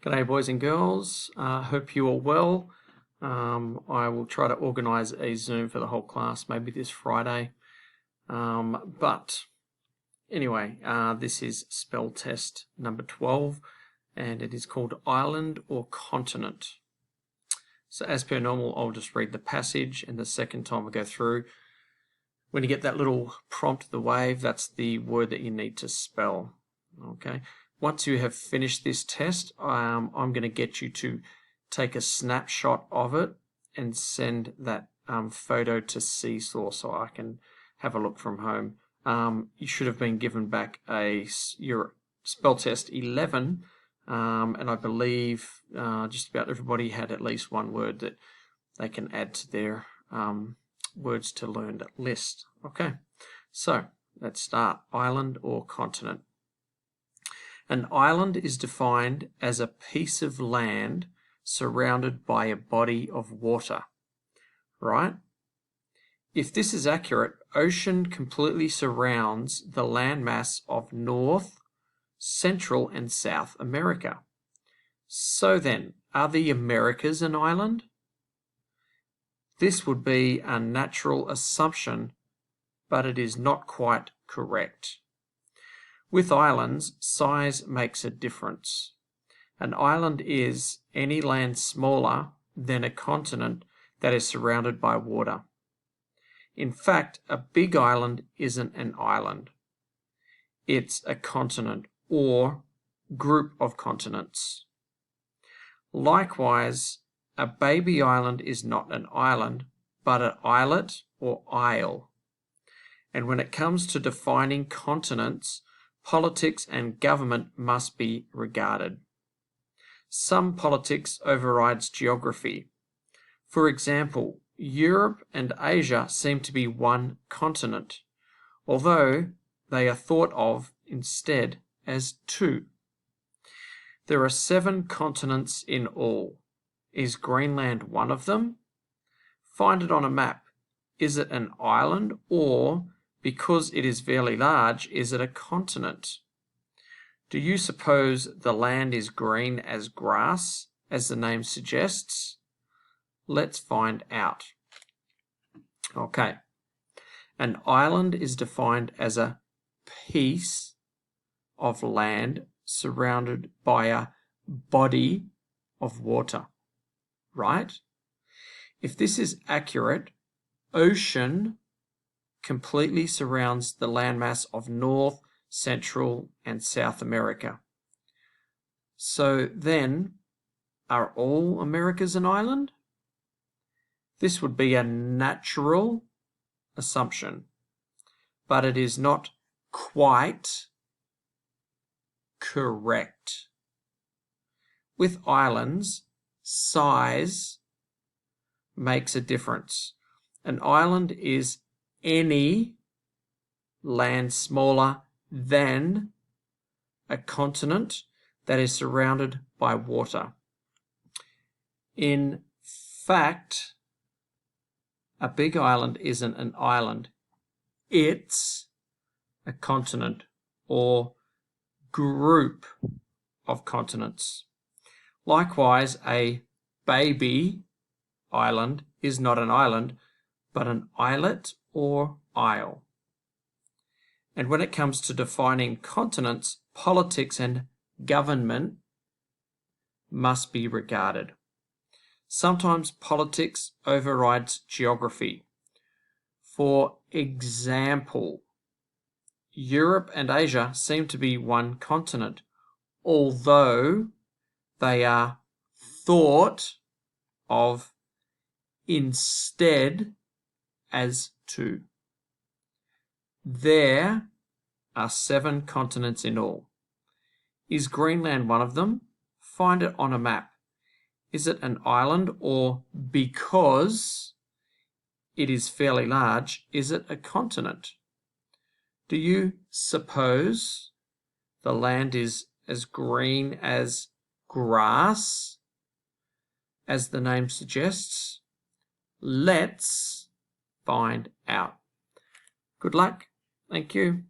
G'day boys and girls, hope you are well. I will try to organise a Zoom for the whole class, maybe this Friday. But anyway, this is spell test number 12 and it is called island or continent. So as per normal, I'll just read the passage, and the second time I go through, when you get that little prompt, the wave, that's the word that you need to spell. Okay. Once you have finished this test, I'm going to get you to take a snapshot of it and send that photo to Seesaw so I can have a look from home. You should have been given back your spell test 11, and I believe just about everybody had at least one word that they can add to their words to learn list. Okay, so let's start. Island or continent. An island is defined as a piece of land surrounded by a body of water, right? If this is accurate, ocean completely surrounds the landmass of North, Central, and South America. So then, are the Americas an island? This would be a natural assumption, but it is not quite correct. With islands, size makes a difference. An island is any land smaller than a continent that is surrounded by water. In fact, a big island isn't an island. It's a continent or group of continents. Likewise, a baby island is not an island, but an islet or isle. And when it comes to defining continents, politics and government must be regarded. Some politics overrides geography. For example, Europe and Asia seem to be one continent, although they are thought of instead as two. There are 7 continents in all. Is Greenland one of them? Find it on a map. Is it an island, or because it is fairly large, is it a continent? Do you suppose the land is green as grass, as the name suggests? Let's find out. Okay. An island is defined as a piece of land surrounded by a body of water, right? If this is accurate, ocean completely surrounds the landmass of North, Central, and South America. So then, are all Americas an island? This would be a natural assumption, but it is not quite correct. With islands, size makes a difference. An island is any land smaller than a continent that is surrounded by water. In fact, a big island isn't an island. It's a continent or group of continents. Likewise, a baby island is not an island, but an islet or isle. And when it comes to defining continents, politics and government must be regarded. Sometimes politics overrides geography. For example, Europe and Asia seem to be one continent, although they are thought of instead as 2. There are 7 continents in all. Is Greenland one of them? Find it on a map. Is it an island, or because it is fairly large, is it a continent? Do you suppose the land is as green as grass, as the name suggests? Let's find out. Good luck. Thank you.